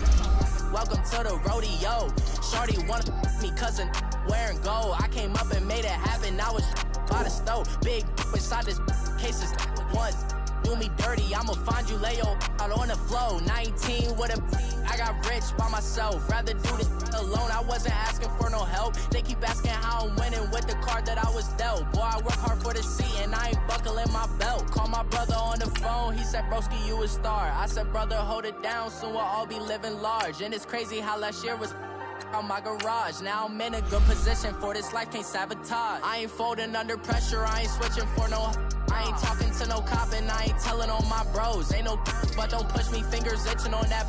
welcome to the rodeo. Shorty wanna me cousin wearing gold. I came up and made it happen, I was by the stove. Big inside this cases once do me dirty, I'ma find you lay out on the floor. 19 with a I got rich by myself. Rather do this alone, I wasn't asking for no help. They keep asking how I'm winning with the card that I was dealt. Boy, I work hard for the seat and I ain't buckling my belt. Call my brother on the phone, he said, broski, you a star. I said, brother, hold it down, soon we'll all be living large. And it's crazy how last year was on my garage. Now I'm in a good position for this life, can't sabotage. I ain't folding under pressure, I ain't switching for no. I ain't talking to no cop and I ain't telling on my bros. Ain't no but don't push me, fingers itching on that.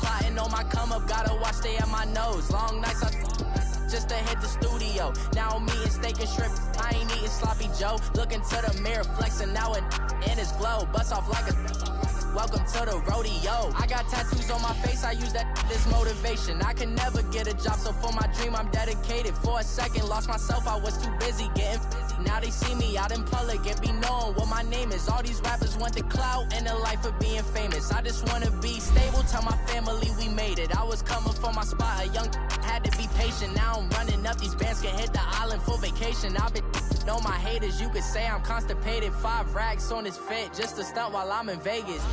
Plotting on my come up, gotta watch stay at my nose. Long nights just to hit the studio. Now I'm eating steak and shrimp, I ain't eating sloppy Joe. Looking to the mirror, flexing now it in his glow. Bust off like a welcome to the rodeo. I got tattoos on my face, I use that as motivation. I can never get a job, so for my dream I'm dedicated. For a second, lost myself, I was too busy getting busy. Now they see me out in public and be knowing what my name is. All these rappers want the clout and the life of being famous. I just wanna be stable, tell my family we made it. I was coming for my spot, a young had to be patient. Now I'm running up, these bands can hit the island for vacation. I've been know my haters, you could say I'm constipated. 5 racks on his fit, just to stunt while I'm in Vegas.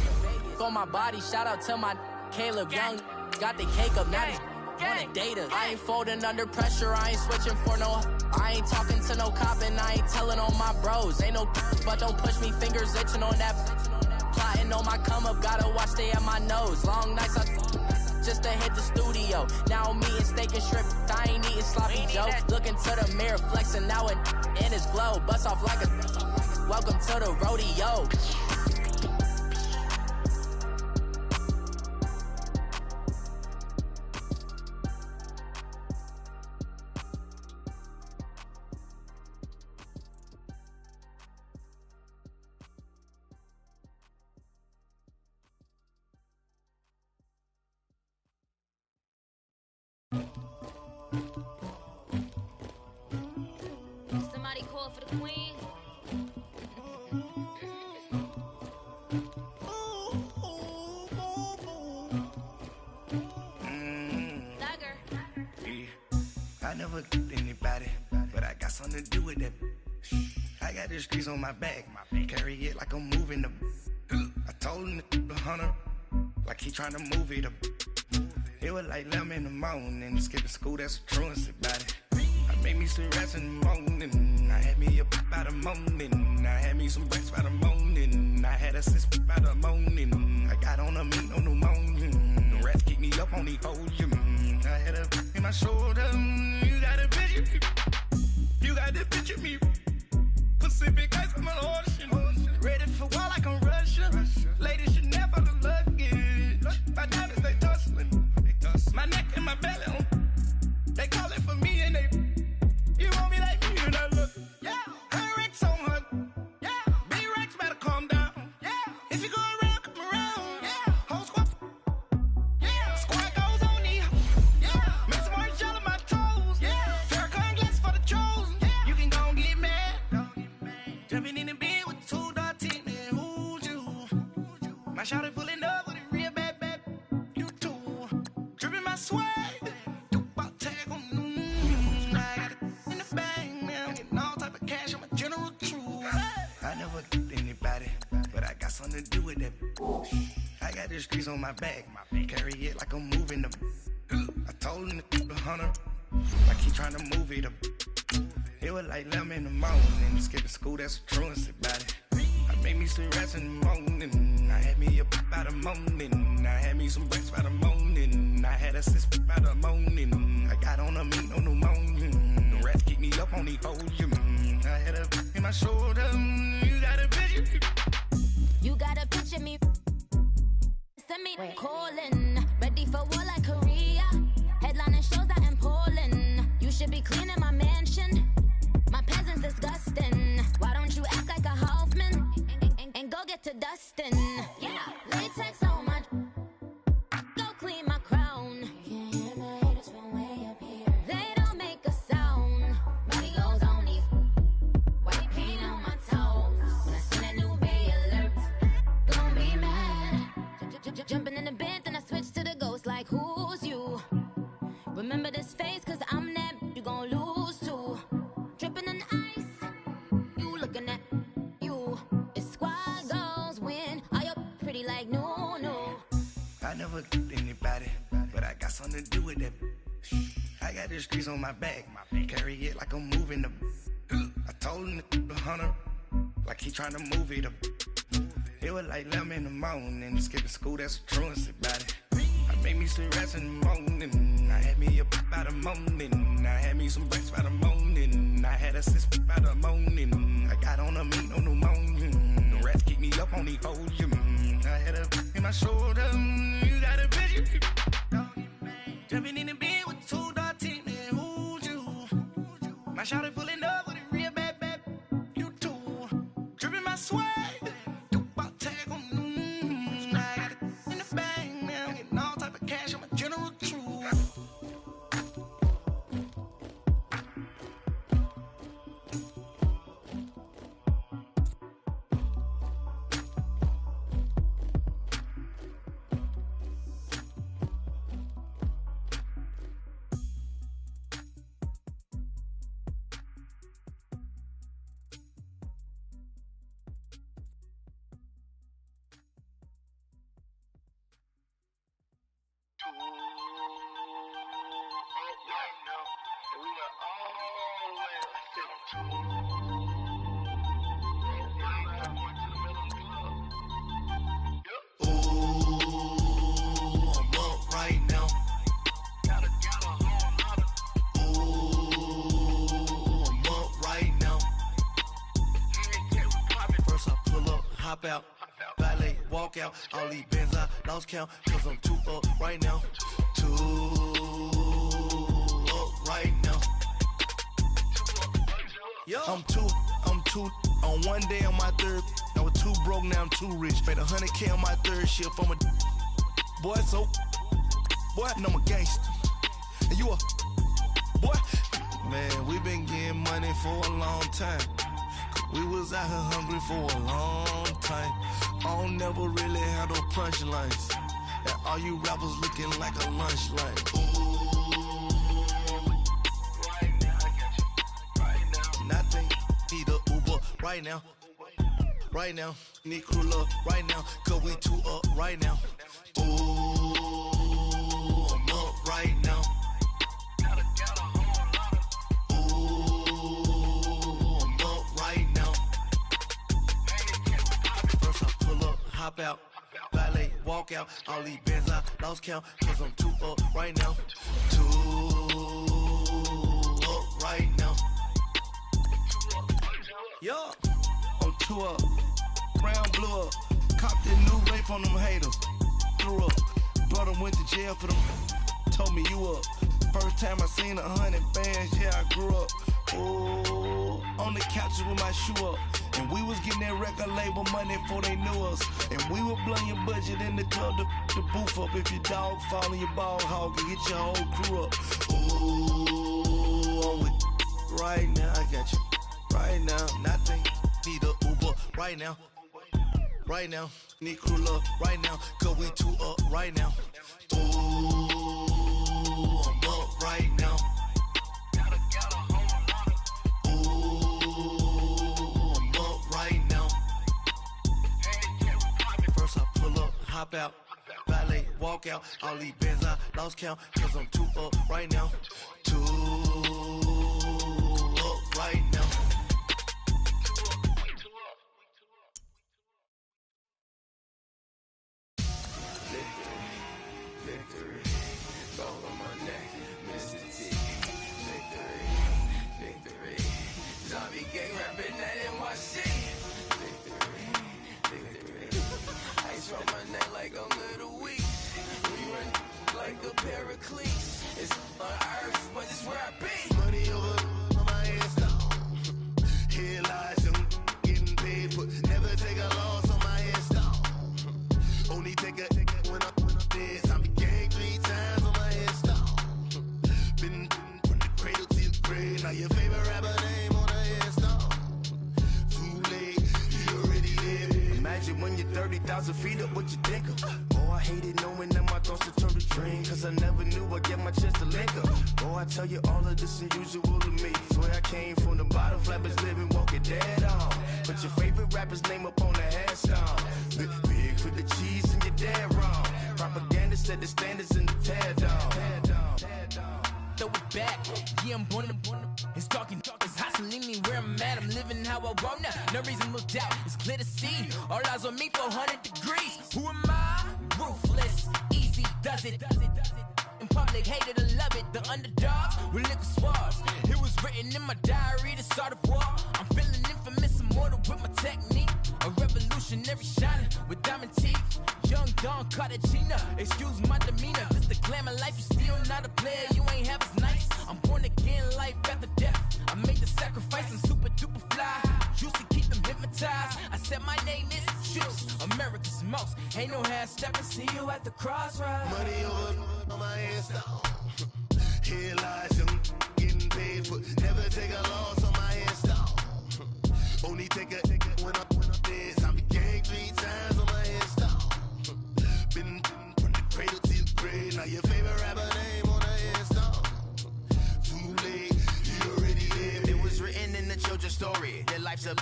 For my body, shout out to my Caleb Young. Got the cake up, now he's wanna date us. I ain't folding under pressure, I ain't switching for no. I ain't talking to no cop and I ain't telling on my bros. Ain't no but don't push me, fingers itching on that. Plotting on my come up, gotta watch stay at my nose. Long nights just to hit the studio. Now I'm eating steak and shrimp, I ain't eating sloppy Joe. Looking to the mirror, flexing now it in his glow. Bust off like a welcome to the rodeo. Somebody call for the queen. I never get anybody, but I got something to do with that. I got the streets on my back, carry it like I'm moving the. I told him to 100, like he trying to move it up. It was like 11 in the morning, skipping school, that's a truancy about it. I made me some rats in the morning, I had me a by the morning, I had me some breaks by the morning, I had a sis by the morning, I got on a meat on the morning, the rats keep me up on the podium, I had a in my shoulder, you got a picture me, you got the picture me, Pacific ice on my ocean, ready for war like I'm Russia, ladies should never the luggage, my diamonds they tussling, my neck and my belly on, they call it for me and they, you want me like me and I look, yeah, her Rex on her, yeah, B-Rex better calm down, yeah, if you go around, come around, yeah, whole squad, yeah, squad goes on the, yeah, make some orange gel on my toes, yeah, Farrakhan glass for the chosen, yeah, you can go and get mad, jumping in the bed with 2 dark teeth, man, who's you, my shawty pulling up with a real bad, you too, dripping my swag, something to do with that. I got the streets on my back, carry it like I'm moving the. I told him to 100, like he trying to move it up. It was like 11 in the morning, skipping school, that's a truancy about it. I made me some rats in the morning, I had me a by the morning, I had me some breaks by the morning, I had a sis by the morning, I got on a meat on the morning, the rats keep me up on the podium, I had a in my shoulder, you got a picture. You gotta picture me. Send me calling. Ready for war like Korea. Headlining shows out in Poland. You should be cleaning my mansion. My peasants disgusting. Why don't you act like a hoe? dustin'. Yeah, latex on my. Go clean my crown. Can't hear my haters from way up here. They don't make a sound. Money goes on these. White paint on my toes. When I see that new bay alert, gon' be mad. Jumping in the bed, then I switch to the ghost. Like, who's you? Remember this face, cause I'm that you gon' lose to. Dripping in ice, you looking at you. It's squad goals win. Are you pretty like no? I never anybody, but I got something to do with that. I got the streets on my back, carry it like I'm moving the. I told him the 100, like he trying to move it up. It was like 11 in the morning, skipping school, that's a truancy about it. I made me some rest in the morning, I had me a pop by the morning, I had me some breaks by the morning, I had a sis by the morning, I got on a meat, no pneumonia, the rats keep me up on the podium, I had a in my shoulder, you got a bitch, jumping in the bed with 2 dark teeth, man, who's you? My shawty pulling up with a real bad, you too, dripping my swag. Hop out, valet, walk out, all these bands I lost count, cause I'm 2 up right now, 2 up right now. I'm two, on one day on my third, I was 2 broke, now I'm 2 rich, made 100K on my third shift from a boy, so, boy, I'm a gangster, and you a, boy, man, we been getting money for a long time. We was out here hungry for a long time. I don't never really have no punchlines. And all you rappers looking like a lunch line. Ooh, right now, I got you. Right now. Nothing, need a Uber right now. Right now, need crew up right now. Cause we 2 up right now. Ooh, I'm up right now. Hop out, valet, walk out, all these bands I lost count, cause I'm 2 up right now, 2 up right now, yo, I'm 2 up, brown blew up, copped a new rape on them haters, threw up, brother went to jail for them, told me you up, first time I seen 100 bands, yeah I grew up, oh, on the couches with my shoe up. And we was getting that record label money before they knew us. And we were blowing your budget in the club to boof up. If your dog fall in your ball hog and get your whole crew up. Ooh, I'm with right now, I got you. Right now, nothing, need a Uber right now. Right now, need crew up right now. Cause we 2 up right now. Ooh, I'm up right now. Hop out, valet, walk out, all these bands I lost count, cause I'm 2 up right now, 2 up right now. Victory, gold on my neck, Mr. T. Victory, zombie gang rapping that NYC. Ice on my neck like I'm little weak. We run like a Pericles. It's on earth. favorite rapper name on a headstone. Too late, he already lived. Imagine when you're 30,000 feet up, what you think of? Oh, I hated knowing that my thoughts would turn to dream, cause I never knew I'd get my chance to link up. Oh, I tell you all of this unusual to me. Swear I came from the bottom, flappers living, walking dead on. Put your favorite rapper's name up on the headstone. Big for the cheese and you're dead wrong. Propaganda set the standards in the tear down. Throw it back, yeah, I'm born to. It's dark, it's hot, so leave me where I'm at. I'm living how I want now, no reason to doubt. It's clear to see, all eyes on me, 400 degrees. Who am I? Ruthless, easy, does it. In public, hated or love it. The underdogs with liquor swabs. It was written in my diary, the start of war. I'm feeling infamous, immortal with my technique. A revolutionary shining with diamond teeth. Young Don Cartagena, excuse my demeanor. This the glamour life, you still not a player, you ain't half as nice. I'm born again, life after death. I made the sacrifice, I'm super duper fly. Juicy, keep them hypnotized. I said my name is Juice, America's most. Ain't no half stepping, see you at the crossroads. Money over on my headstone. Here lies young, getting paid for. Never take a loss on my headstone. Only take a when I'm dead. I be gang 3 times on my headstone. Been from the cradle to the grave. Now your favorite rapper name on a headstone. Too late, you already lived. It was written in the children's story. Their life's a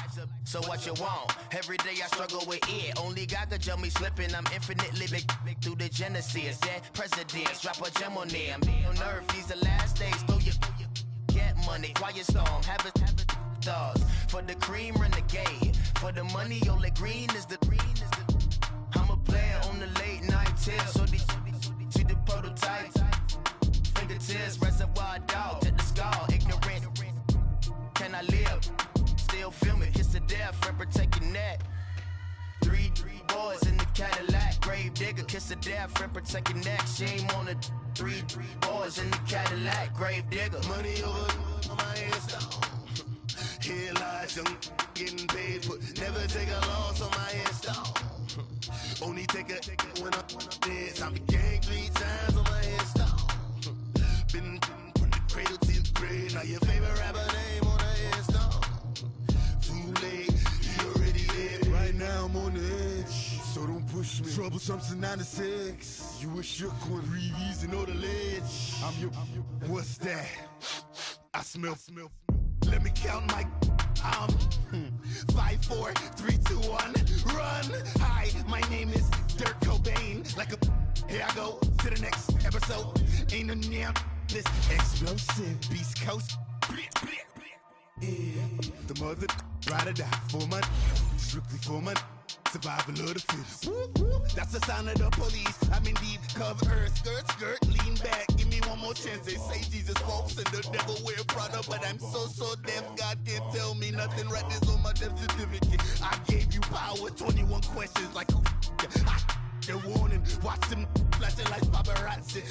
so what you want? Every day I struggle with it. Only God could jump me slipping. I'm infinitely big through the genesis. Dead presidents, drop a gem on them. On earth, these the last days. Throw your get money, quiet storm. Have it stars. For the cream, renegade. For the money, only green is the I'm a player on the late night tips. So these see the prototype. Fingertips, reservoir dog to the skull. Ignorant. Can I live? Still film it, kiss to death, friend protect your neck. Three boys in the Cadillac, grave digger, kiss to death, friend protect your neck. Shame on the three boys in the Cadillac, grave digger. Money over on my headstone. Here lies young, getting paid for. Never take a loss on my headstone. Only take a when I'm dead. I be gang 3 times on my headstone. Been from the cradle to the grave. Now your favorite rapper name on a headstone. Too late, you already lived. Right now I'm on the edge, so don't push me. Troublesome to 9 to 6. You a shook one, breathe easy, know the ledge. I'm your, what's that? I smell. Let me count my 5, 4, 3, 2, 1, run. Hi, my name is Dirk Cobain. Like a here I go to the next episode. Ain't no damn this explosive Beast Coast. Yeah, the mother ride or die for my strictly for my survival of the fittest. That's the sound of the police. I'm in deep cover earth, skirt, lean back. Give me one more chance. They say Jesus walks and the devil wear Prada, but I'm so deaf. God can't tell me nothing. Right this on my death certificate. I gave you power. 21 questions like who? They're warning. Watch them flashing like paparazzi.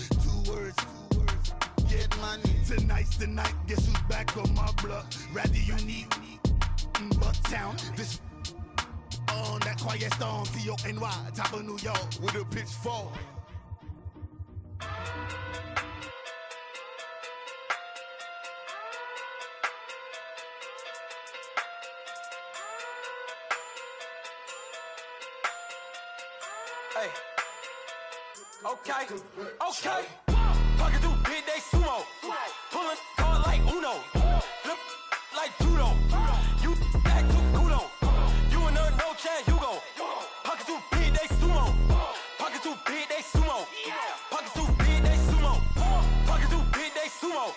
2 words. Get money. Tonight's the night. Guess who's back on my block? Rather unique. Bucktown. This on that quiet storm. T-O-N-Y. Top of New York with a pitchfork. Hey. Okay. Pocket through big day sumo. Pulling card like Uno. Flip like judo. You act too kudo. You and her no chance, you go. Pocket through big day sumo. Pocket through big day sumo. Pocket through big day sumo. Pocket through big day sumo.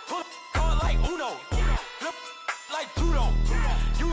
Pull card like Uno. Flip like judo. You